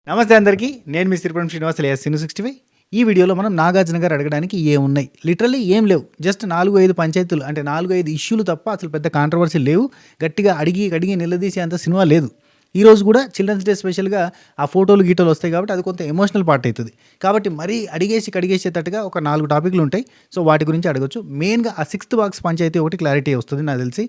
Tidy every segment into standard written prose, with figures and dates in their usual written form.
నమస్తే అందరికీ. నేను మీ సిరిపురం శ్రీనివాస్ alias సిను 65. ఈ వీడియోలో మనం నాగార్జున గారు అడగడానికి ఏమున్నాయి? లిటరల్లీ ఏం లేవు. జస్ట్ 4, 5 పంచాయతీలు అంటే 4, 5 ఇష్యూలు తప్ప అసలు పెద్ద కాంట్రవర్సీ లేవు. గట్టిగా అడిగి నిలదీసే అంత సినిమా లేదు. ఈరోజు కూడా చిల్డ్రన్స్ డే స్పెషల్గా ఆ ఫోటోలు గీటోలు వస్తాయి కాబట్టి అది కొంత ఎమోషనల్ పార్ట్ అవుతుంది. కాబట్టి మరీ కడిగేసేటట్టుగా ఒక 4 టాపిక్లు ఉంటాయి. సో వాటి గురించి అడగొచ్చు. మెయిన్గా ఆ 6th బాక్స్ పంచాయతీ ఒకటి క్లారిటీ వస్తుంది నాకు తెలిసి.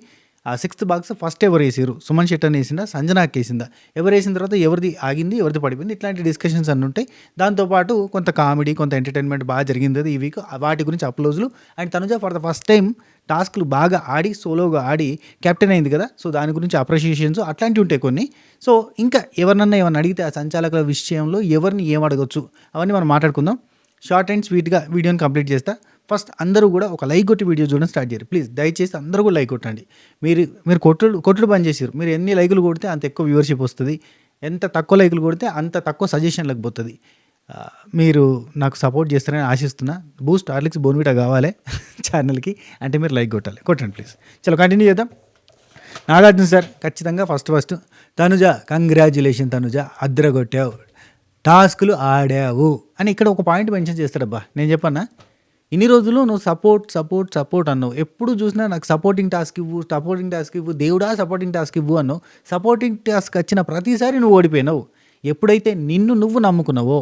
ఆ 6th బాక్స్ ఫస్ట్ ఎవరు వేసారు? సుమన్ శెట్టి వేసిందా, సంజనాకి వేసిందా, ఎవరు వేసిన తర్వాత ఎవరిది ఆగింది, ఎవరిది పడిపోయింది, ఇట్లాంటి డిస్కషన్స్ అన్నీ ఉంటాయి. దాంతోపాటు కొంత కామెడీ, కొంత ఎంటర్టైన్మెంట్ బాగా జరిగింది అది ఈ వీక్. వాటి గురించి అప్లోజులు. And Tanuja for the first time టాస్క్లు బాగా ఆడి సోలోగా ఆడి కెప్టెన్ అయింది కదా, సో దాని గురించి అప్రిషియేషన్స్ అట్లాంటివి ఉంటాయి కొన్ని. సో ఇంకా ఎవరినన్నా ఏమన్నా అడిగితే ఆ సంచాలకుల విషయంలో ఎవరిని ఏం అడగొచ్చు అవన్నీ మనం మాట్లాడుకుందాం. షార్ట్ అండ్ స్వీట్గా వీడియోని కంప్లీట్ చేస్తా. ఫస్ట్ అందరూ కూడా ఒక లైక్ కొట్టి వీడియో చూడడం స్టార్ట్ చేయరు ప్లీజ్. దయచేసి అందరూ కూడా లైక్ కొట్టండి. మీరు కొట్టుడు పని చేసారు. మీరు ఎన్ని లైకులు కొడితే అంత ఎక్కువ వ్యూవర్షిప్ వస్తుంది. ఎంత తక్కువ లైకులు కొడితే అంత తక్కువ సజెషన్లకు పోతుంది. మీరు నాకు సపోర్ట్ చేస్తారని ఆశిస్తున్నా. బూస్ట్ హార్లిక్స్ బోన్విటా కావాలి ఛానల్కి అంటే మీరు లైక్ కొట్టండి ప్లీజ్. చలో కంటిన్యూ చేద్దాం. నాగార్జున సార్ ఖచ్చితంగా ఫస్ట్ తనుజ కంగ్రాచ్యులేషన్ తనుజ, అద్రగొట్టావు, టాస్కులు ఆడావు అని ఇక్కడ ఒక పాయింట్ మెన్షన్ చేస్తాడబ్బా. నేను చెప్పన్నా, ఇన్ని రోజులు నువ్వు సపోర్ట్ అన్నావు. ఎప్పుడు చూసినా నాకు సపోర్టింగ్ టాస్క్ ఇవ్వు దేవుడా, సపోర్టింగ్ టాస్క్ ఇవ్వు అన్నావు. సపోర్టింగ్ టాస్క్ వచ్చిన ప్రతిసారి నువ్వు ఓడిపోయినావు. ఎప్పుడైతే నిన్ను నువ్వు నమ్ముకున్నావో,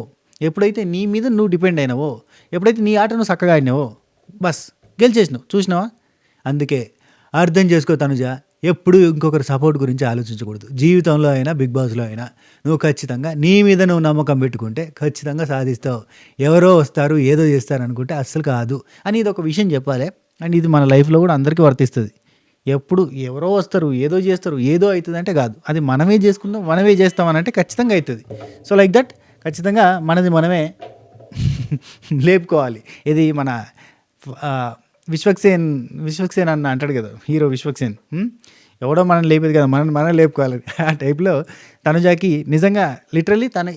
ఎప్పుడైతే నీ మీద నువ్వు డిపెండ్ అయినావో, ఎప్పుడైతే నీ ఆట నువ్వు చక్కగా ఆడినావో బస్ గెలిచేసినావు. చూసినావా? అందుకే అర్థం చేసుకో తనుజ, ఎప్పుడు ఇంకొకరి సపోర్ట్ గురించి ఆలోచించకూడదు. జీవితంలో అయినా బిగ్ బాస్లో అయినా నువ్వు ఖచ్చితంగా నీ మీద నువ్వు నమ్మకం పెట్టుకుంటే ఖచ్చితంగా సాధిస్తావు. ఎవరో వస్తారు ఏదో చేస్తారు అనుకుంటే అస్సలు కాదు అని ఇది ఒక విషయం చెప్పాలి. అండ్ ఇది మన లైఫ్లో కూడా అందరికీ వర్తిస్తుంది. ఎప్పుడు ఎవరో వస్తారు ఏదో చేస్తారు ఏదో అవుతుంది అంటే కాదు, అది మనమే చేసుకుందాం మనమే చేస్తామని అంటే ఖచ్చితంగా అవుతుంది. సో లైక్ దట్ ఖచ్చితంగా మనది మనమే లేపుకోవాలి. ఇది మన విశ్వక్సేన్ అన్న అంటాడు కదా, హీరో విశ్వక్సేన్. ఎవడో మనం లేపేది కదా, మనం లేపుకోవాలి. ఆ టైప్లో తనుజాకి నిజంగా లిటరల్లీ తన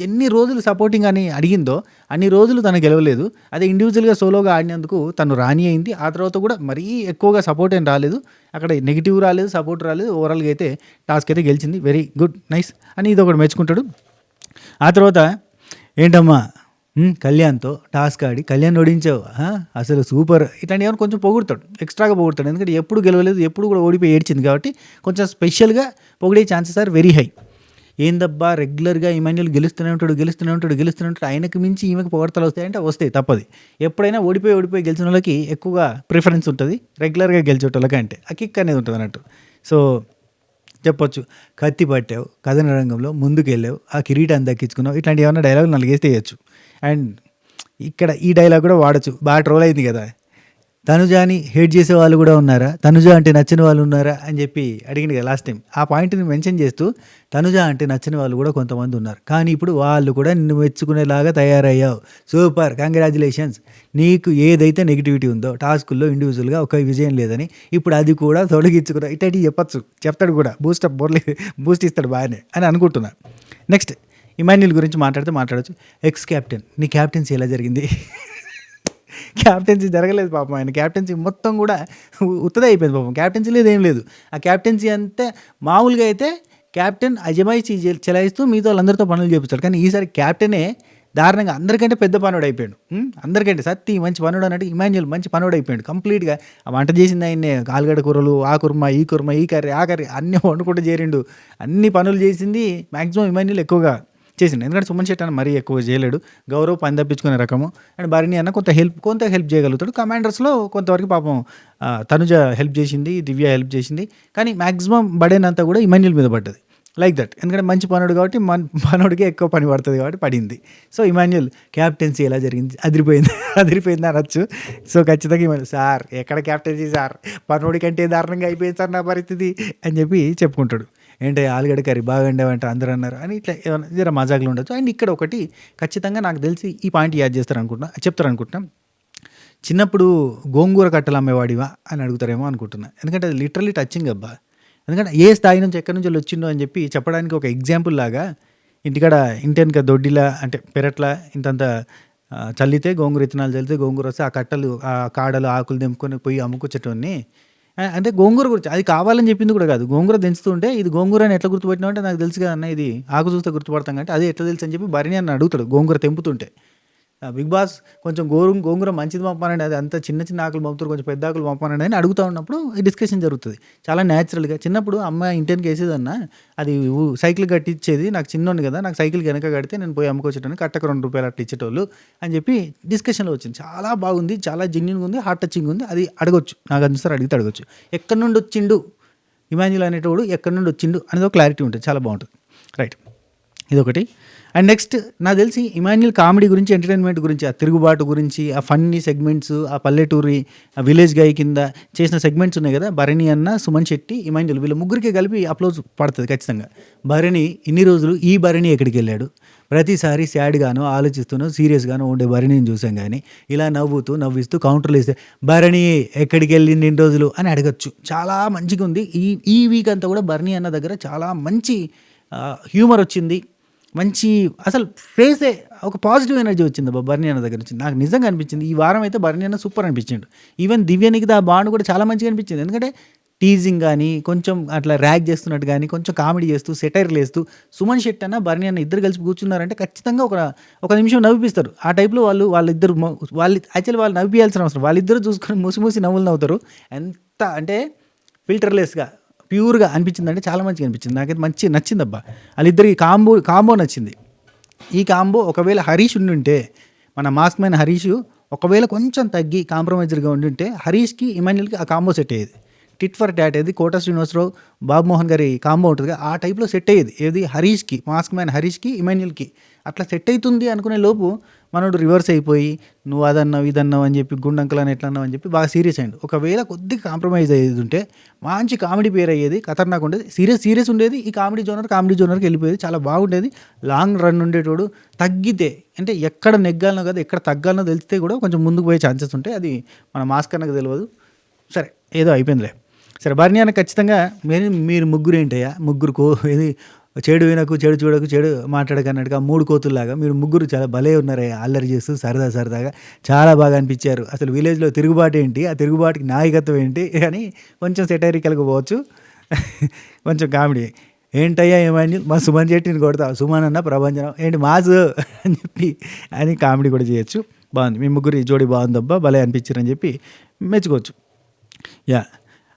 ఎన్ని రోజులు సపోర్టింగ్ అని అడిగిందో అన్ని రోజులు తను గెలవలేదు. అదే ఇండివిజువల్గా సోలోగా ఆడినందుకు తను రాణి అయింది. ఆ తర్వాత కూడా మరీ ఎక్కువగా సపోర్ట్ ఏం రాలేదు, అక్కడ నెగిటివ్ రాలేదు, సపోర్ట్ రాలేదు. ఓవరాల్గా అయితే టాస్క్ అయితే గెలిచింది. వెరీ గుడ్, నైస్ అని ఇది ఒకటి మెచ్చుకుంటాడు. ఆ తర్వాత ఏంటమ్మా కళ్యాణ్తో టాస్క్ ఆడి కళ్యాణ్ ఓడించావు, అసలు సూపర్ ఇట్లాంటి ఏమైనా కొంచెం పొగుడతాడు, ఎక్స్ట్రాగా పొగుడతాడు. ఎందుకంటే ఎప్పుడు గెలవలేదు, ఎప్పుడు కూడా ఓడిపోయి ఏడ్చింది కాబట్టి కొంచెం స్పెషల్గా పొగిడే ఛాన్సెస్ ఆర్ వెరీ హై. ఏందబ్బా రెగ్యులర్గా ఇమాన్యుల్ గెలుస్తూనే ఉంటాడు, ఆయనకు మించి ఈమెకు పొగడతలు వస్తాయంటే వస్తాయి, తప్పది. ఎప్పుడైనా ఓడిపోయి గెలిచిన వాళ్ళకి ఎక్కువగా ప్రిఫరెన్స్ ఉంటుంది రెగ్యులర్గా గెలిచేటోళ్ళకి, అంటే ఆ కిక్ అనేది ఉంటుంది అన్నట్టు. సో చెప్పొచ్చు, కత్తి పట్టావు, కథన రంగంలో ముందుకు వెళ్ళావు, ఆ కిరీటాన్ని దక్కించుకున్నావు, ఇట్లాంటి ఏమైనా డైలాగులు 4 వేస్తే వేయచ్చు. అండ్ ఇక్కడ ఈ డైలాగ్ కూడా వాడచ్చు, బాగా ట్రోల్ అయింది కదా. తనుజాని హేట్ చేసే వాళ్ళు కూడా ఉన్నారా, తనుజ అంటే నచ్చిన వాళ్ళు ఉన్నారా అని చెప్పి అడిగింది కదా లాస్ట్ టైం. ఆ పాయింట్ని మెన్షన్ చేస్తూ తనుజ అంటే నచ్చిన వాళ్ళు కూడా కొంతమంది ఉన్నారు, కానీ ఇప్పుడు వాళ్ళు కూడా నిన్ను మెచ్చుకునేలాగా తయారయ్యావు, సూపర్, కంగ్రాచులేషన్స్. నీకు ఏదైతే నెగిటివిటీ ఉందో టాస్కుల్లో ఇండివిజువల్గా ఒక విజయం లేదని ఇప్పుడు అది కూడా తొలగించుకున్నా, ఇట్లాంటివి చెప్తాడు కూడా. బూస్ట్ ఇస్తాడు బాగానే అని అనుకుంటున్నా. నెక్స్ట్ ఇమాన్యుల్ గురించి మాట్లాడచ్చు. ఎక్స్ క్యాప్టెన్, నీ క్యాప్టెన్సీ ఎలా జరిగింది? క్యాప్టెన్సీ జరగలేదు పాపం, ఆయన క్యాప్టెన్సీ మొత్తం కూడా ఉత్తదే అయిపోయింది పాపం. క్యాప్టెన్సీ లేదు, ఏం లేదు. ఆ క్యాప్టెన్సీ అంతే మామూలుగా అయితే క్యాప్టెన్ అజమాయిషీ చెలాయిస్తూ మిగతా వాళ్ళందరితో పనులు చేపిస్తాడు, కానీ ఈసారి క్యాప్టెనే దారుణంగా అందరికంటే పెద్ద పనుడు అయిపోయాడు. అందరికంటే సత్తి మంచి పనుడు అన్నట్టు ఇమాన్యుల్ మంచి పనుడు అయిపోయాడు కంప్లీట్గా. ఆ వంట చేసింది ఆయన్నే, ఆలుగడ్డ కూరలు, ఆ కుర్మ ఈ కర్రీ అన్నీ వండుకుంటూ చేరిండు. అన్ని పనులు చేసింది మ్యాక్సిమం ఇమాన్యుల్ ఎక్కువగా చేసిండు. ఎందుకంటే సుమన్ శెట్టి అన్న మరీ ఎక్కువ చేయలేడు, గౌరవ్ పని తప్పించుకునే రకము. అండ్ భరణి అన్న కొంత హెల్ప్ చేయగలుగుతాడు. కమాండర్స్లో కొంతవరకు పాపం తనుజ హెల్ప్ చేసింది, దివ్య హెల్ప్ చేసింది, కానీ మ్యాక్సిమం బడేనంతా కూడా ఇమాన్యుల్ మీద పడ్డది. లైక్ దట్, ఎందుకంటే మంచి పనుడు కాబట్టి పనుడికి ఎక్కువ పని పడుతుంది కాబట్టి పడింది. సో ఇమాన్యుల్ క్యాప్టెన్సీ ఎలా జరిగింది? అదిరిపోయింది అనొచ్చు. సో ఖచ్చితంగా ఇమాన్యుల్ సార్ ఎక్కడ క్యాప్టెన్సీ సార్, పనుడి కంటే దారుణంగా అయిపోయింది సార్ నా పరిస్థితి అని చెప్పి చెప్పుకుంటాడు. ఏంటంటే ఆలుగడ్డ కర్రీ బాగా వండావంటే అందరూ అన్నారు అని ఇట్లా ఏమైనా జర మజాకులు ఉండొచ్చు. అండ్ ఇక్కడ ఒకటి ఖచ్చితంగా నాకు తెలిసి ఈ పాయింట్ యాడ్ చెప్తారనుకుంటున్నా. చిన్నప్పుడు గోంగూర కట్టలు అమ్మేవాడివా అని అడుగుతారేమో అనుకుంటున్నా, ఎందుకంటే అది లిటరల్లీ టచింగ్ అబ్బా. ఎందుకంటే ఏ స్థాయి నుంచి ఎక్కడి నుంచి వచ్చిండో అని చెప్పి చెప్పడానికి ఒక ఎగ్జాంపుల్ లాగా, ఇంటికాడ ఇంటెనక దొడ్డిలా అంటే పెరట్లా ఇంతంత చల్లితే గోంగూర విత్తనాలు చల్లితే గోంగూర వస్తే ఆ కట్టలు ఆ కాడలు ఆకులు తెంపుకొని పోయి అమ్ముకొచ్చేటోన్ని అంటే గోంగూర గురించి అది కావాలని చెప్పింది కూడా కాదు. గోంగూర దించుతుంటే ఇది గోంగూర అని ఎట్లా గుర్తుపట్టినావు అంటే, నాకు తెలుసు కదన్నా ఇది ఆకు చూస్తే గుర్తుపడతాం అంటే, అదే ఎట్లా తెలుసు అని చెప్పి భరణి అన్న అడుగుతాడు గోంగూర తెంపుతుంటే. బిగ్ బాస్ కొంచెం గోంగూర మంచిది పంపానండి, అది అంత చిన్న చిన్న ఆకులు పంపుతారు, కొంచెం పెద్ద ఆకులు పంపానండి అని అడుగుతూ ఉన్నప్పుడు ఈ డిస్కషన్ జరుగుతుంది చాలా న్యాచురల్గా. చిన్నప్పుడు అమ్మ ఇంటికి వేసేదన్న అది సైకిల్ కట్టించేది, నాకు చిన్నోండి కదా, నాకు సైకిల్ వెనక కడితే నేను పోయి అమ్ముకొచ్చేటాను, కట్టకు ₹2 అట్లా ఇచ్చేటోళ్ళు అని చెప్పి డిస్కషన్లో వచ్చింది. చాలా బాగుంది, చాలా జెన్యున్గా ఉంది, హార్ట్ టచింగ్ ఉంది. అది అడగొచ్చు, నాకు అందుసారి అడిగితే అడగొచ్చు. ఎక్కడి నుండి వచ్చిండు ఇమాన్యుల్ అనేటోడు, ఎక్కడి నుండి వచ్చిండు అనేది ఒక క్లారిటీ ఉంటుంది, చాలా బాగుంటుంది. రైట్, ఇదొకటి. అండ్ నెక్స్ట్ నాకు తెలిసి ఇమాన్యుల్ కామెడీ గురించి, ఎంటర్టైన్మెంట్ గురించి, ఆ తిరుగుబాటు గురించి, ఆ ఫన్నీ సెగ్మెంట్స్, ఆ పల్లెటూరి ఆ విలేజ్ గై కింద చేసిన సెగ్మెంట్స్ ఉన్నాయి కదా, భరణి అన్న, సుమన్ శెట్టి, ఇమాన్యుల్, వీళ్ళ ముగ్గురికి కలిపి అప్లోజ్ పడుతుంది ఖచ్చితంగా. భరణి ఇన్ని రోజులు ఈ భరణి ఎక్కడికి వెళ్ళాడు, ప్రతిసారి సాడ్గాను ఆలోచిస్తూనో సీరియస్గాను ఉండే భరణిని చూసాం, కానీ ఇలా నవ్విస్తూ కౌంటర్లు వేస్తే భరణి ఎక్కడికి వెళ్ళింది ఇన్ని రోజులు అని అడగచ్చు. చాలా మంచిగా ఉంది. ఈ వీక్ అంతా కూడా భరణి అన్న దగ్గర చాలా మంచి హ్యూమర్ వచ్చింది, మంచి అసలు ఫేసే ఒక పాజిటివ్ ఎనర్జీ వచ్చింది భరణి అన్న దగ్గర నుంచి. నాకు నిజంగా అనిపించింది ఈ వారం అయితే భరణి అన్న సూపర్ అనిపించిండు. ఈవెన్ దివ్యానికి ఆ బాండ్ కూడా చాలా మంచిగా అనిపించింది, ఎందుకంటే టీజింగ్ కానీ, కొంచెం అట్లా ర్యాగ్ చేస్తున్నట్టు కానీ, కొంచెం కామెడీ చేస్తూ సెటైర్లు వేస్తూ సుమన్ శెట్టి అన్న భరణి అన్న ఇద్దరు కలిసి కూర్చున్నారంటే ఖచ్చితంగా ఒక నిమిషం నవ్విపిస్తారు. ఆ టైప్లో వాళ్ళిద్దరు యాక్చువల్లీ వాళ్ళు నవ్వియాల్సిన అవసరం, వాళ్ళిద్దరు చూసుకొని మూసి నవ్వులు నవ్వుతారు. ఎంత అంటే ఫిల్టర్లెస్గా ప్యూర్గా అనిపించిందంటే చాలా మంచిగా అనిపించింది. నాకైతే నచ్చింది అబ్బా. వాళ్ళిద్దరికి కాంబో నచ్చింది. ఈ కాంబో ఒకవేళ హరీష్ ఉండుంటే, మన మాస్క్ మ్యాన్ హరీష్ ఒకవేళ కొంచెం తగ్గి కాంప్రమైజర్గా ఉండుంటే హరీష్కి ఇమాన్యుల్కి ఆ కాంబో సెట్ అయ్యేది. టిట్ ఫర్ టాట్ ఏది కోట శ్రీనివాసరావు బాబు మోహన్ గారి కాంబో ఉంటుంది, ఆ టైప్లో సెట్ అయ్యేది. ఏది హరీష్కి, మాస్క్ మ్యాన్ హరీష్కి, ఇమాన్యుల్కి అట్లా సెట్ అవుతుంది అనుకునే లోపు మనోడు రివర్స్ అయిపోయి నువ్వు అదన్నావు ఇదన్నావు అని చెప్పి, గుండంకులు అని ఎట్లా అన్నావు అని చెప్పి బాగా సీరియస్ అయ్యిండు. ఒకవేళ కొద్దిగా కాంప్రమైజ్ అయ్యేది ఉంటే మంచి కామెడీ పేరు అయ్యేది, ఖతర్నాక్ ఉండేది, సీరియస్ ఉండేది. ఈ కామెడీ జోనర్కి వెళ్ళిపోయేది, చాలా బాగుండేది. లాంగ్ రన్ ఉండేటోడు. తగ్గితే అంటే ఎక్కడ నెగ్గాలనో కదా ఎక్కడ తగ్గాలనో తెలిస్తే కూడా కొంచెం ముందుకు పోయే ఛాన్సెస్ ఉంటాయి. అది మన మాస్క్ అన్నకు తెలియదు. సరే ఏదో అయిపోయిందిలే. సరే భరణి అన్న ఖచ్చితంగా మీరు ముగ్గురు ఏంటయ్యా, ఏది చెడు వినకు, చెడు చూడకు, చెడు మాట్లాడకన్నట్టుగా 3 కోతుల్లాగా మీరు ముగ్గురు చాలా భలే ఉన్నారయ్యా, అల్లరి చేస్తూ సరదాగా చాలా బాగా అనిపించారు. అసలు విలేజ్లో తిరుగుబాటు ఏంటి, ఆ తిరుగుబాటుకి నాయకత్వం ఏంటి అని కొంచెం సెటైరికల్గా పోవచ్చు, కొంచెం కామెడీ. ఏంటయ్యా ఇమాన్యుల్ మా సుమన్ శెట్టిని కొడతావు, సుమన్ అన్న ప్రభంజనం ఏంటి మాసు అని చెప్పి అని కామెడీ కూడా చేయొచ్చు. బాగుంది, మీ ముగ్గురు జోడి బాగుందబ్బా, భలే అనిపించారని చెప్పి మెచ్చుకోవచ్చు. యా,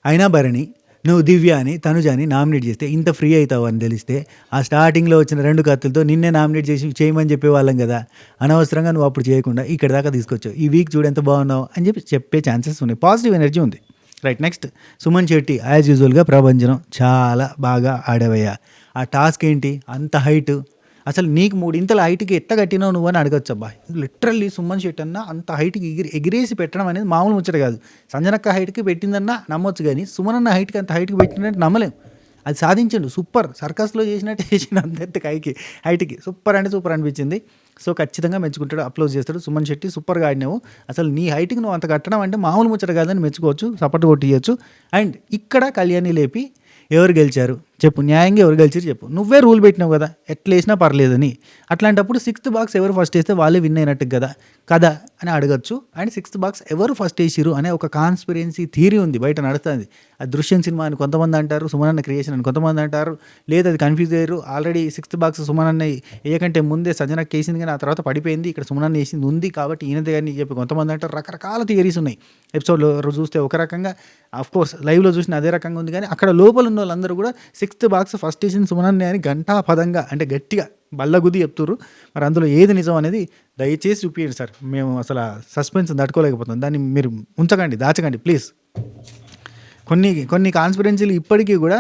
అయినా భరణి నువ్వు దివ్య అని తనుజాని నామినేట్ చేస్తే ఇంత ఫ్రీ అవుతావు అని తెలిస్తే ఆ స్టార్టింగ్లో వచ్చిన 2 కత్తులతో నిన్నే నామినేట్ చేయమని చెప్పేవాళ్ళం కదా, అనవసరంగా నువ్వు అప్పుడు చేయకుండా ఇక్కడ దాకా తీసుకొచ్చావు, ఈ వీక్ చూడు ఎంత బాగున్నావు అని చెప్పే ఛాన్సెస్ ఉన్నాయి, పాజిటివ్ ఎనర్జీ ఉంది. Right, next Suman Shetty as యూజువల్గా ప్రభంజనం, చాలా బాగా ఆడవయ్యా. ఆ టాస్క్ ఏంటి, అంత హైట్, అసలు నీకు 3 ఇంతల హైట్కి ఎట్లా కట్టినావు నువ్వు అని అడగచ్చు. అబ్బా లిటరల్లీ సుమన్ శెట్టి అన్న అంత హైట్కి ఎగిరేసి పెట్టడం అనేది మామూలు ముచ్చట కాదు. సంజనక్క హైట్కి పెట్టిందన్నా నమ్మొచ్చు, కానీ సుమన్ అన్న హైట్కి అంత హైట్కి పెట్టినట్టు నమ్మలేం. అది సాధించండు, సూపర్, సర్కస్లో చేసినట్టు చేసిన అంత హైట్కి సూపర్ అంటే సూపర్ అనిపించింది. సో ఖచ్చితంగా మెచ్చుకుంటాడు, అప్లోడ్ చేస్తాడు. సుమన్ శెట్టి సూపర్గా ఆడినావు, అసలు నీ హైట్కి నువ్వు అంత కట్టడం అంటే మామూలు ముచ్చట కాదని మెచ్చుకోవచ్చు, సపోర్ట్ కొట్టియచ్చు. అండ్ ఇక్కడ కళ్యాణి లేపి ఎవరు గెలిచారు చెప్పు, న్యాయంగా ఎవరు గెలిచారు చెప్పు, నువ్వే రూల్ పెట్టినావు కదా ఎట్లా వేసినా పర్లేదని. అట్లాంటప్పుడు 6th బాక్స్ ఎవరు ఫస్ట్ వేస్తే వాళ్ళే విన్ అయినట్టు కదా అని అడగచ్చు. అండ్ 6th బాక్స్ ఎవరు ఫస్ట్ వేసిరు అనే ఒక కాన్స్పిరెన్సీ థియరీ ఉంది, బయట నడుస్తుంది. అది దృశ్యం సినిమా అని కొంతమంది అంటారు, సుమనన్న క్రియేషన్ అని కొంతమంది అంటారు, లేదు అది కన్ఫ్యూజ్ అయ్యారు. ఆల్రెడీ 6th బాక్స్ సుమనన్న ఏకంటే ముందే సంజనకి వేసింది, కానీ ఆ తర్వాత పడిపోయింది, ఇక్కడ సుమనన్న వేసింది ఉంది కాబట్టి ఈయనదే కానీ చెప్పి కొంతమంది అంటారు. రకరకాల థియరీస్ ఉన్నాయి. ఎపిసోడ్లో చూస్తే ఒక రకంగా, అఫ్కోర్స్ లైవ్లో చూసిన అదే రకంగా ఉంది, కానీ అక్కడ లోపల ఉన్న వాళ్ళందరూ కూడా 6th బాక్స్ ఫస్ట్ వేసిన సుమనన్నే అని ఘంటాపదంగా అంటే గట్టిగా బల్లగుద్ది చెప్తున్నారు. మరి అందులో ఏది నిజం అనేది దయచేసి చూపించండి సార్, మేము అసలు సస్పెన్స్ తట్టుకోలేకపోతాం, దాన్ని మీరు ఉంచకండి, దాచకండి ప్లీజ్. కొన్ని కాన్స్పిరెన్సీలు ఇప్పటికీ కూడా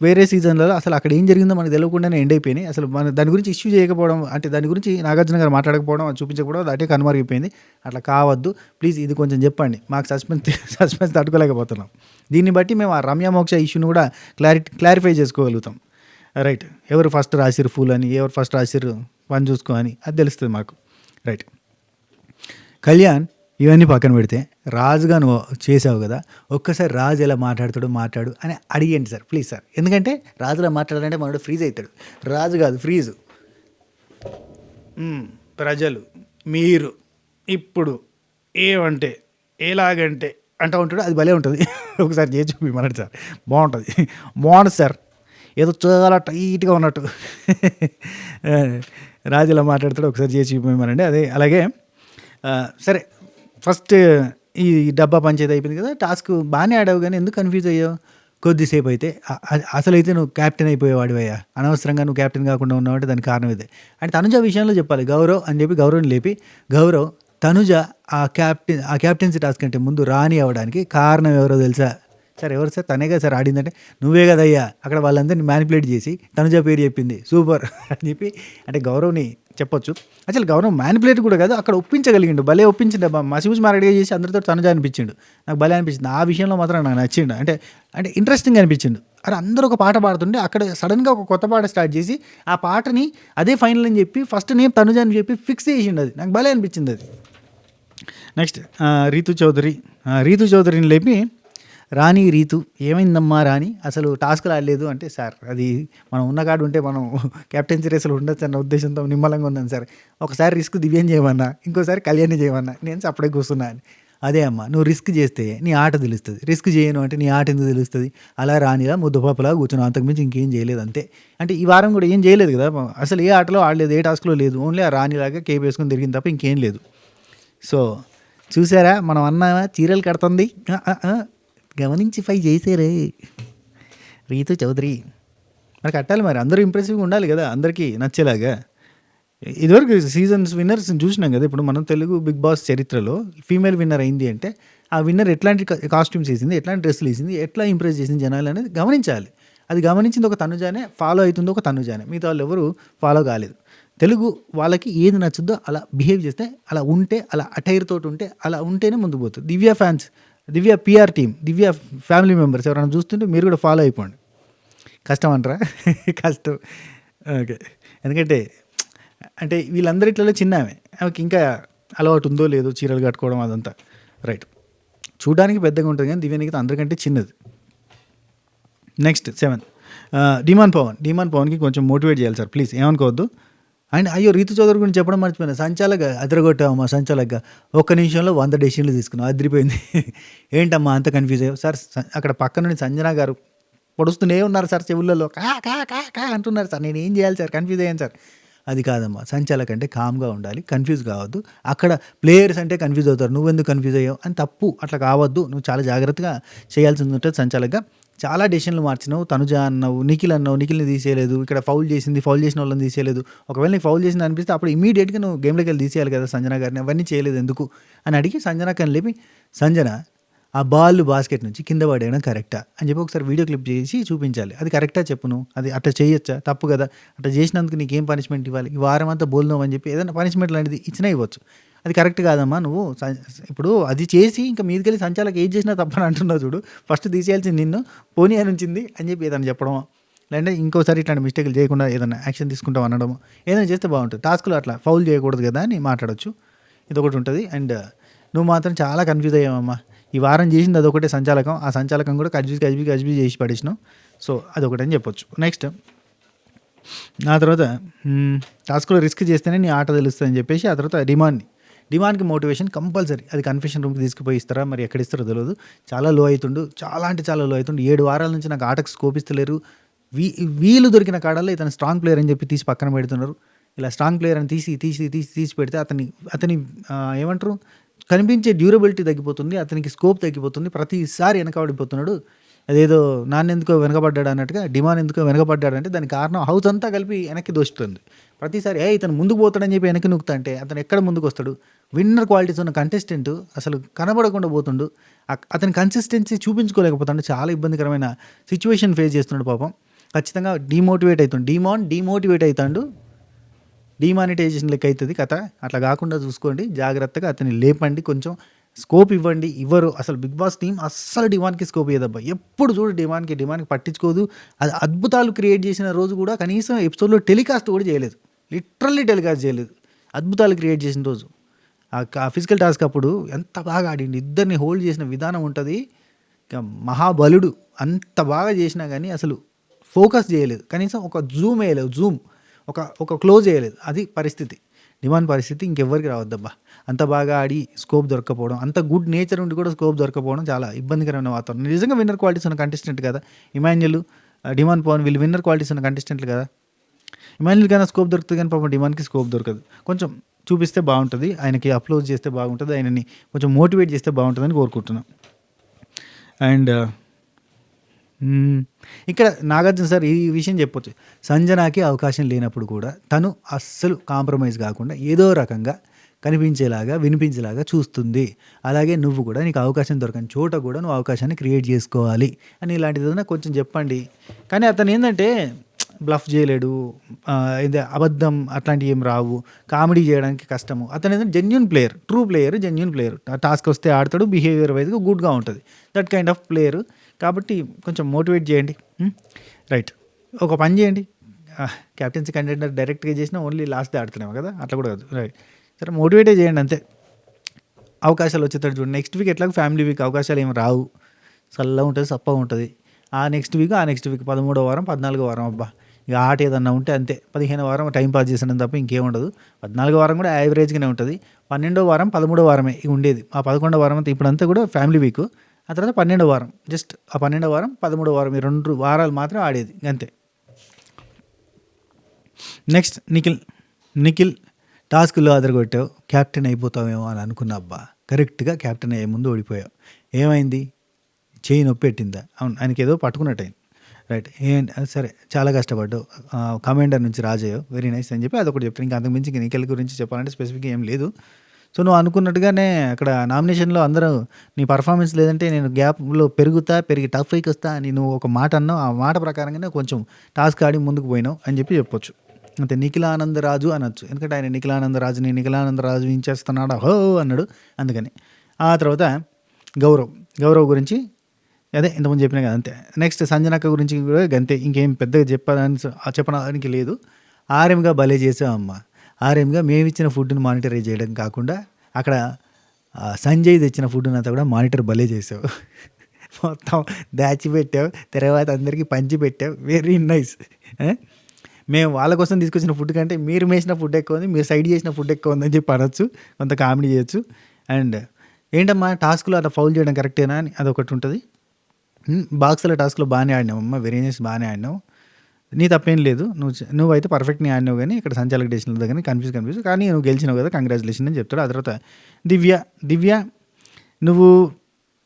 వేరే సీజన్లలో అసలు అక్కడ ఏం జరిగిందో మనకు తెలియకుండానే ఎండ్ అయిపోయినాయి. అసలు మన దాని గురించి ఇష్యూ చేయకపోవడం, అంటే దాని గురించి నాగార్జున గారు మాట్లాడకపోవడం, అది చూపించకపోవడం, అది అటే కనుమరుగైపోయింది. అట్లా కావద్దు ప్లీజ్, ఇది కొంచెం చెప్పండి, మాకు సస్పెన్స్ తట్టుకోలేకపోతున్నాం. దీన్ని బట్టి మేము ఆ రమ్య మోక్ష ఇష్యూని కూడా క్లారిఫై చేసుకోగలుగుతాం. రైట్, ఎవరు ఫస్ట్ రాసిరు ఫుల్ అని, ఎవరు ఫస్ట్ రాసిరు పని చూసుకో అని అది తెలుస్తుంది మాకు. రైట్, కళ్యాణ్ ఇవన్నీ పక్కన పెడితే రాజుగా నువ్వు చేసావు కదా, ఒక్కసారి రాజు ఎలా మాట్లాడు అని అడిగండి సార్ ప్లీజ్ సార్. ఎందుకంటే రాజులా మాట్లాడాలంటే మనోడు ఫ్రీజ్ అవుతాడు. రాజు కాదు ఫ్రీజు. ప్రజలు మీరు ఇప్పుడు ఏమంటే ఎలాగంటే అంటూ ఉంటాడు. అది భలే ఉంటుంది. ఒకసారి చేసి చూపిమన్నాడు సార్, బాగుంటుంది సార్, ఏదో చాలా టైట్గా ఉన్నట్టు రాజు ఇలా మాట్లాడతాడు. ఒకసారి చేసి చూపిమనండి. అదే అలాగే సరే, ఫస్ట్ ఈ డబ్బా పంచేది అయిపోయింది కదా, టాస్క్ బాగానే ఆడావు కానీ ఎందుకు కన్ఫ్యూజ్ అయ్యావు కొద్దిసేపు అయితే? అసలైతే నువ్వు క్యాప్టెన్ అయిపోయేవాడివయ్యా, అనవసరంగా నువ్వు క్యాప్టెన్ కాకుండా ఉన్నావంటే దానికి కారణం ఇదే. అంటే తనుజ విషయంలో చెప్పాలి, గౌరవ్ అని చెప్పి గౌరవ్ని లేపి, గౌరవ్ తనుజ ఆ క్యాప్టెన్సీ టాస్క్ అంటే ముందు రాని అవ్వడానికి కారణం ఎవరో తెలుసా? సార్ ఎవరు సార్? తనే కదా సార్ ఆడిందంటే, నువ్వే కదయ్యా అక్కడ వాళ్ళందరినీ మ్యానిపులేట్ చేసి తనుజ పేరు చెప్పింది, సూపర్ అని చెప్పి అంటే గౌరవ్ని చెప్పొచ్చు. అసలు గౌరవ్ మ్యానిపులేట్ కూడా కాదు, అక్కడ ఒప్పించగలిగిండు, భలే ఒప్పించిండు. మసిబూసి మారడిగా చేసి అందరితో తనుజ అనిపించిండు. నాకు భలే అనిపించింది ఆ విషయంలో మాత్రం, నాకు నచ్చిండు. అంటే ఇంట్రెస్టింగ్ అనిపించిండు. అరే అందరూ ఒక పాట పాడుతుంటే అక్కడ సడన్గా ఒక కొత్త పాట స్టార్ట్ చేసి ఆ పాటని అదే ఫైనల్ అని చెప్పి ఫస్ట్ నేమ్ తనుజ అని చెప్పి ఫిక్స్ చేసిండు. అది నాకు భలే అనిపించింది. అది నెక్స్ట్ రీతు చౌదరిని లేపి, రాణి రీతు ఏమైందమ్మా రాణి, అసలు టాస్క్లు ఆడలేదు అంటే, సార్ అది మనం ఉన్న కాడు ఉంటే మనం కెప్టెన్సీ రేసులు ఉండొచ్చు అన్న ఉద్దేశంతో నిమ్మలంగా ఉన్నాను సార్. ఒకసారి రిస్క్ దివ్యం చేయమన్నా, ఇంకోసారి కళ్యాణి చేయమన్నా, నేను అప్పుడే కూర్చున్నా అని. అదే అమ్మ, నువ్వు రిస్క్ చేస్తే నీ ఆట తెలుస్తుంది, రిస్క్ చేయను అంటే నీ ఆట ఎందుకు తెలుస్తుంది? అలా రానిలా ముద్దపప్పులా కూర్చున్నావు, అంతకుమించి ఇంకేం చేయలేదు అంతే. అంటే ఈ వారం కూడా ఏం చేయలేదు కదా, అసలు ఏ ఆటలో ఆడలేదు, ఏ టాస్క్లో లేదు, ఓన్లీ ఆ రాణిలాగా కేప్ వేసుకొని తిరిగింది తప్ప ఇంకేం లేదు. సో చూసారా, మనం అన్న చీరలు కడుతుంది, గమనించి ఫై చేసారే రీతు చౌదరి. మరి కట్టాలి, మరి అందరూ ఇంప్రెసివ్గా ఉండాలి కదా, అందరికీ నచ్చేలాగా. ఇదివరకు సీజన్స్ విన్నర్స్ చూసినాం కదా, ఇప్పుడు మనం తెలుగు బిగ్ బాస్ చరిత్రలో ఫీమేల్ విన్నర్ అయింది అంటే ఆ విన్నర్ ఎట్లాంటి కాస్ట్యూమ్స్ వేసింది, ఎట్లాంటి డ్రెస్సులు వేసింది, ఎట్లా ఇంప్రెస్ చేసింది జనాలు అనేది గమనించాలి. అది గమనించింది ఒక తనుజానే, ఫాలో అవుతుంది ఒక తనుజానే, మిగతా వాళ్ళు ఎవరు ఫాలో కాలేదు. తెలుగు వాళ్ళకి ఏది నచ్చుద్దో అలా బిహేవ్ చేస్తే, అలా ఉంటే, అలా అటైర్ తోటి ఉంటే, అలా ఉంటేనే ముందుకు పోతుంది. దివ్య ఫ్యాన్స్, దివ్య పిఆర్ టీమ్, దివ్య ఫ్యామిలీ మెంబర్స్ ఎవరైనా చూస్తుంటే మీరు కూడా ఫాలో అయిపోండి. కష్టం అంటారా? కష్టం. ఓకే, ఎందుకంటే అంటే వీళ్ళందరిట్లలో చిన్న ఆమెకి ఇంకా అలవాటు ఉందో లేదో చీరలు కట్టుకోవడం అదంతా, రైట్. చూడడానికి పెద్దగా ఉంటుంది కానీ దివ్యానికి అందరికంటే చిన్నది. నెక్స్ట్ 7 డిమాన్ పవన్కి కొంచెం మోటివేట్ చేయాలి సార్ ప్లీజ్, ఏమనుకోవద్దు. అండ్ అయ్యో రీతు చౌదరి గురించి చెప్పడం మర్చిపోయినా, సంచాలక అదరగొట్టావమ్మా, సంచాలకగా 1 నిమిషంలో 100 డెసిషన్లు తీసుకున్నావు, అదిరిపోయింది. ఏంటమ్మా అంత కన్ఫ్యూజ్ అయ్యావు సార్? అక్కడ పక్క నుండి సంజన గారు పొడుస్తూనే ఉన్నారు సార్, చెవులలో కా కా కా కా అంటున్నారు సార్, నేను ఏం చేయాలి సార్, కన్ఫ్యూజ్ అయ్యాను సార్. అది కాదమ్మా, సంచాలక అంటే కామ్గా ఉండాలి, కన్ఫ్యూజ్ కావద్దు. అక్కడ ప్లేయర్స్ అంటే కన్ఫ్యూజ్ అవుతారు, నువ్వెందుకు కన్ఫ్యూజ్ అయ్యావు అని తప్పు, అట్లా కావద్దు. నువ్వు చాలా జాగ్రత్తగా చేయాల్సింది ఉంటుంది సంచాలకగా. చాలా డెసిషన్లు మార్చినావు, తనుజ అన్నావు, నిఖిల్ అన్నావు, నిఖిల్ని తీసేయలేదు, ఇక్కడ ఫౌల్ చేసిన వాళ్ళని తీసేయలేదు. ఒకవేళ నీకు ఫౌల్ చేసింది అనిపిస్తే అప్పుడు ఇమీడియట్గా నువ్వు గేమ్లోకి వెళ్ళి తీసేయాలి కదా సంజన గారిని, అవన్నీ చేయలేదు ఎందుకు అని అడిగి సంజన లేపి, సంజన ఆ బాల్ బాస్కెట్ నుంచి కింద పడేయడం కరెక్టా అని చెప్పి ఒకసారి వీడియో క్లిప్ చేసి చూపించాలి. అది కరెక్టా చెప్పు, నువ్వు అది అట్లా చేయొచ్చా? తప్పు కదా, అట్లా చేసినందుకు నీకేం పనిష్మెంట్ ఇవ్వాలి, ఈ వారం అంతా బోల్నో అని చెప్పి ఏదైనా పనిష్మెంట్ లాంటిది ఇచ్చినా ఇవ్వచ్చు. అది కరెక్ట్ కాదమ్మా, నువ్వు ఇప్పుడు అది చేసి ఇంకా మీదకెళ్ళి సంచాలకు ఏది చేసినా తప్పని అంటున్నావు చూడు, ఫస్ట్ తీసేయాల్సింది నిన్ను, పోనీ అని ఉంచింది అని చెప్పి ఏదైనా చెప్పడమో, లేదంటే ఇంకోసారి ఇట్లాంటి మిస్టేక్లు చేయకుండా ఏదైనా యాక్షన్ తీసుకుంటాం అనడము, ఏదైనా చేస్తే బాగుంటుంది. టాస్క్లో అట్లా ఫౌల్ చేయకూడదు కదా అని మాట్లాడచ్చు, ఇదొకటి ఉంటుంది. అండ్ నువ్వు మాత్రం చాలా కన్ఫ్యూజ్ అయ్యావమ్మా, ఈ వారం చేసింది అదొకటే సంచాలకం, ఆ సంచాలకం కూడా కజ్బీ చేసి పడేసినావు. సో అదొకటి అని చెప్పొచ్చు. నెక్స్ట్ ఆ తర్వాత టాస్క్లో రిస్క్ చేస్తేనే నీ ఆట తెలుస్తుంది అని చెప్పేసి, ఆ తర్వాత డిమాండ్కి మోటివేషన్ కంపల్సరీ. అది కన్ఫెషన్ రూమ్కి తీసుకుపోయి ఇస్తారా, మరి ఎక్కడ ఇస్తారో తెలియదు. చాలా లో అవుతుండు, చాలా అంటే చాలా లో అవుతుండు. 7 వారాల నుంచి నాకు ఆటకు స్కోప్ ఇస్తలేరు. వీలు దొరికిన కాడల్లో ఇతను స్ట్రాంగ్ ప్లేయర్ అని చెప్పి తీసి పక్కన పెడుతున్నారు. ఇలా స్ట్రాంగ్ ప్లేయర్ అని తీసి పెడితే అతని ఏమంటారు, కనిపించే డ్యూరబిలిటీ తగ్గిపోతుంది, అతనికి స్కోప్ తగ్గిపోతుంది, ప్రతిసారి వెనకబడిపోతున్నాడు. అదేదో నాన్నెందుకో వెనకబడ్డాడు అన్నట్టుగా డిమాండ్ ఎందుకో వెనకబడ్డాడంటే దానికి కారణం హౌస్ అంతా కలిపి వెనక్కి దోస్తుంది. ప్రతిసారి ఇతను ముందుకు పోతాడని చెప్పి వెనక్కి నూకుతా అంటే అతను ఎక్కడ ముందుకు వస్తాడు? విన్నర్ క్వాలిటీస్ ఉన్న కంటెస్టెంట్ అసలు కనబడకుండా పోతుండు, అతని కన్సిస్టెన్సీ చూపించుకోలేకపోతాడు, చాలా ఇబ్బందికరమైన సిచ్యువేషన్ ఫేస్ చేస్తున్నాడు పాపం. ఖచ్చితంగా డిమోటివేట్ అవుతాడు, డిమానిటైజేషన్ లెక్క అవుతుంది కథ. అట్లా కాకుండా చూసుకోండి, జాగ్రత్తగా అతన్ని లేపండి, కొంచెం స్కోప్ ఇవ్వండి. ఇవ్వరు అసలు బిగ్ బాస్ టీం, అస్సలు డిమాండ్కి స్కోప్ ఇవ్వదబ్బా. ఎప్పుడు చూడు డిమాండ్కి పట్టించుకోదు. అది అద్భుతాలు క్రియేట్ చేసిన రోజు కూడా కనీసం ఎపిసోడ్లో టెలికాస్ట్ కూడా చేయలేదు, లిటరల్లీ టెలికాస్ట్ చేయలేదు. అద్భుతాలు క్రియేట్ చేసిన రోజు ఆ ఫిజికల్ టాస్క్ అప్పుడు ఎంత బాగా ఆడింది, ఇద్దరిని హోల్డ్ చేసిన విధానం ఉంటుంది. మహాబలుడు అంత బాగా చేసినా కానీ అసలు ఫోకస్ చేయలేదు, కనీసం ఒక జూమ్ వేయలేదు, ఒక క్లోజ్ చేయలేదు. అది పరిస్థితి. డిమాండ్ పరిస్థితి ఇంకెవ్వరికి రావద్దబ్బా. అంత బాగా ఆడి స్కోప్ దొరక్కపోవడం, అంత గుడ్ నేచర్ ఉండి కూడా స్కోప్ దొరక్కపోవడం చాలా ఇబ్బందికరమైన వాతావరణం. నిజంగా విన్నర్ క్వాలిటీస్ ఉన్న కంటెస్టెంట్ కదా ఇమాన్యుల్, డిమాండ్ పవన్, వీళ్ళు విన్నర్ క్వాలిటీస్ ఉన్న కంటెస్టెంట్లు కదా. ఇమాన్యుల్ కన్నా స్కోప్ దొరుకుతుంది కానీ పాపం డిమాండ్కి స్కోప్ దొరకదు. కొంచెం చూపిస్తే బాగుంటుంది, ఆయనకి అప్లోడ్ చేస్తే బాగుంటుంది, ఆయనని కొంచెం మోటివేట్ చేస్తే బాగుంటుందని కోరుకుంటున్నాను. అండ్ ఇక్కడ నాగార్జున సార్ ఈ విషయం చెప్పొచ్చు. సంజనాకి అవకాశం లేనప్పుడు కూడా తను అస్సలు కాంప్రమైజ్ కాకుండా ఏదో రకంగా కనిపించేలాగా వినిపించేలాగా చూస్తుంది. అలాగే నువ్వు కూడా నీకు అవకాశం దొరకని చోట కూడా నువ్వు అవకాశాన్ని క్రియేట్ చేసుకోవాలి అని ఇలాంటిది ఏదైనా కొంచెం చెప్పండి. కానీ అతను ఏంటంటే బ్లఫ్ చేయలేడు, ఇది అబద్ధం అట్లాంటివి ఏం రావు, కామెడీ చేయడానికి కష్టము. అతను ఏదైనా genuine player, true player, genuine player. Task వస్తే ఆడతాడు, బిహేవియర్ వైజ్గా గుడ్గా ఉంటుంది, దట్ కైండ్ ఆఫ్ ప్లేయర్. కాబట్టి కొంచెం మోటివేట్ చేయండి. రైట్, ఒక పని చేయండి, క్యాప్టెన్సీ కంటెండర్ డైరెక్ట్గా చేసినా ఓన్లీ లాస్ట్ ఆడుతున్నాము కదా, అట్లా కూడా కాదు. రైట్, సరే మోటివేటే చేయండి అంతే. అవకాశాలు వచ్చేటట్టు చూడండి. నెక్స్ట్ వీక్ ఎట్లాగో ఫ్యామిలీ వీక్, అవకాశాలు ఏమి రావు, చల్లగా ఉంటుంది, సప్పగా ఉంటుంది. ఆ నెక్స్ట్ వీక్ 13వ వారం 14వ వారం అబ్బా ఇక ఆట ఏదన్నా ఉంటే అంతే. 15వ వారం టైం పాస్ చేసినంత తప్ప ఇంకేముండదు. 14వ వారం కూడా యావరేజ్గానే ఉంటుంది. 12వ వారం 13వ వారమే ఇక ఉండేది. ఆ 11వ వారం అంతా ఇప్పుడంతా కూడా ఫ్యామిలీ వీక్. ఆ తర్వాత 12వ వారం, జస్ట్ ఆ 12వ వారం 13వ వారం ఈ 2 వారాలు మాత్రం ఆడేది అంతే. నెక్స్ట్ నిఖిల్ టాస్క్లో అదరగొట్టావు, క్యాప్టెన్ అయిపోతావేమో అని అనుకున్నా. అబ్బా కరెక్ట్గా క్యాప్టెన్ అయ్యే ముందు ఓడిపోయావు. ఏమైంది? చేయి నొప్పి పెట్టిందా? అవును, ఆయనకి ఏదో పట్టుకున్నట్టు అయింది. రైట్, సరే చాలా కష్టపడ్డావు. కమాండర్ నుంచి రాజయ్యో, వెరీ నైస్ అని చెప్పి అదొకటి చెప్తాను. ఇంకా అంతకుమించి ఇంక నిఖిల్ గురించి చెప్పాలంటే స్పెసిఫిక్గా ఏం లేదు. సో నువ్వు అనుకున్నట్టుగానే అక్కడ నామినేషన్లో అందరూ నీ పర్ఫార్మెన్స్ లేదంటే నేను గ్యాప్లో పెరిగి టాప్ 5కి వస్తా అని నువ్వు ఒక మాట అన్నావు. ఆ మాట ప్రకారంగానే కొంచెం టాస్క్ ఆడి ముందుకు పోయినావు అని చెప్పి చెప్పొచ్చు. అంతే, నిఖిలానందరాజు అనొచ్చు, ఎందుకంటే ఆయన నిఖిలానందరాజు ఇచ్చేస్తున్నాడు హో అన్నాడు, అందుకని. ఆ తర్వాత గౌరవ్ గురించి అదే ఇంతకుముందు చెప్పినా కదా, అంతే. నెక్స్ట్ సంజనక్క గురించి కూడా అంతే, ఇంకేం పెద్దగా చెప్పడానికి లేదు. ఆర్ఎంగా భలే చేసావు అమ్మ. ఆర్ఎంగా మేమిచ్చిన ఫుడ్ని మానిటర్ చేయడం కాకుండా అక్కడ సంజయ్ తెచ్చిన ఫుడ్ని అంతా కూడా మానిటర్ భలే చేసావు. మొత్తం దాచిపెట్టావు, తర్వాత అందరికీ పంచి పెట్టావు, వెరీ నైస్. మేము వాళ్ళ కోసం తీసుకొచ్చిన ఫుడ్ కంటే మీరు మేసిన ఫుడ్ ఎక్కువ ఉంది, మీరు సైడ్ చేసిన ఫుడ్ ఎక్కువ ఉందని చెప్పి అనొచ్చు, కొంత కామెడీ చేయొచ్చు. అండ్ ఏంటమ్మా టాస్క్లో అట్లా ఫౌల్ చేయడం కరెక్టేనా అని అదొకటి ఉంటుంది. బాక్స్లో టాస్క్లో బాగానే ఆడినావు, వెరీ నైస్, బాగానే ఆడినావు, నీ తప్పేం లేదు, నువ్వైతే పర్ఫెక్ట్ని ఆడినావు. కానీ ఇక్కడ సంచాలక డేషన్ల దగ్గర కన్ఫ్యూజ్ కానీ నువ్వు గెలిచినావు కదా, కంగ్రాచులేషన్ అని చెప్తాడు. ఆ తర్వాత దివ్య నువ్వు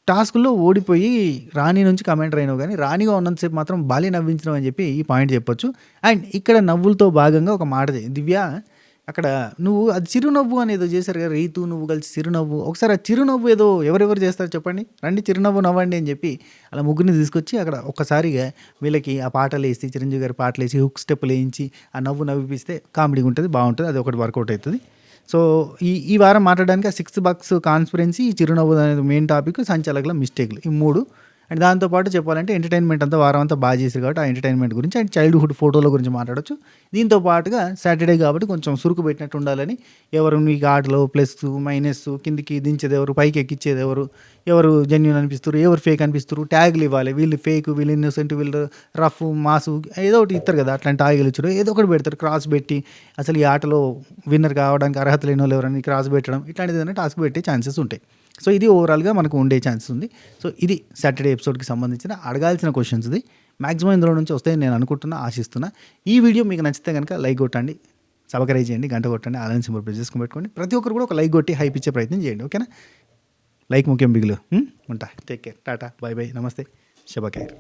టాస్క్లో ఓడిపోయి రాణి నుంచి కమెంటర్ అయినావు, కానీ రాణిగా ఉన్నంతసేపు మాత్రం బాలే నవ్వించినావు అని చెప్పి ఈ పాయింట్ చెప్పొచ్చు. అండ్ ఇక్కడ నవ్వులతో భాగంగా ఒక మాట దివ్య, అక్కడ నువ్వు అది చిరునవ్వు అనేది చేశారు కదా, రీతు నువ్వు కలిసి చిరునవ్వు, ఒకసారి ఆ చిరునవ్వు ఏదో ఎవరెవరు చేస్తారు చెప్పండి, రండి చిరునవ్వు నవ్వండి అని చెప్పి అలా ముగ్గురిని తీసుకొచ్చి అక్కడ ఒక్కసారిగా వీళ్ళకి ఆ పాటలు వేసి, చిరంజీవి గారి పాటలు వేసి, హుక్ స్టెప్పులు వేయించి ఆ నవ్వు నవ్విపిస్తే కామెడీగా ఉంటుంది, బాగుంటుంది, అది ఒకటి వర్కౌట్ అవుతుంది. సో ఈ వారం మాట్లాడడానికి ఆ 6 bucks కాన్స్పరెన్సీ, ఈ చిరునవ్వు అనేది మెయిన్ టాపిక్, సంచాలకుల మిస్టేక్లు, ఈ 3. అండ్ దాంతోపాటు చెప్పాలంటే ఎంటర్టైన్మెంట్ అంతా వారం అంతా బాగా చేశారు కాబట్టి ఆ ఎంటర్టైన్మెంట్ గురించి అండ్ చైల్డ్హుడ్ ఫోటోల గురించి మాట్లాడచ్చు. దీంతో పాటుగా సాటర్డే కాబట్టి కొంచెం సురుకు పెట్టినట్టు ఉండాలని, ఎవరు మీకు ఆటలో ప్లస్ మైనస్, కిందికి దించేది ఎవరు, పైకి ఎక్కిచ్చేది ఎవరు జెన్యూన్ అనిపిస్తారు, ఎవరు ఫేక్ అనిపిస్తారు, ట్యాగులు ఇవ్వాలి, వీళ్ళు ఫేక్, వీళ్ళు ఇన్నోసెంట్, వీళ్ళు రఫ్ మాసు, ఏదో ఒకటి ఇస్తారు కదా, అట్లాంటి ట్యాగులు ఇచ్చారు, ఏదో ఒకటి పెడతారు, క్రాస్ పెట్టి అసలు ఈ ఆటలో విన్నర్ కావడానికి అర్హత లేని వాళ్ళు ఎవరైనా క్రాస్ పెట్టడం, ఇట్లాంటిది ఏదైనా టాస్క్ పెట్టే ఛాన్సెస్ ఉంటాయి. సో ఇది ఓవరాల్గా మనకు ఉండే ఛాన్సెస్ ఉంది. సో ఇది సాటర్డే ఎపిసోడ్కి సంబంధించిన అడగాల్సిన క్వశ్చన్స్ది. మ్యాక్సిమం ఇందులో నుంచి వస్తాయని నేను అనుకుంటున్నా, ఆశిస్తున్నా. ఈ వీడియో మీకు నచ్చితే కనుక లైక్ కొట్టండి, సబ్స్క్రైబ్ చేయండి, గంట కొట్టండి, అలానే సింబల్ ప్రెస్ చేసుకుని పెట్టుకోండి. ప్రతి ఒక్కరు కూడా ఒక లైక్ కొట్టి హైప్ ఇచ్చే ప్రయత్నం చేయండి, ఓకేనా? లైక్ ముఖ్యం బిగులు. ఉంటా, take care, Tata, by by, నమస్తే, శుభ ఖైర్.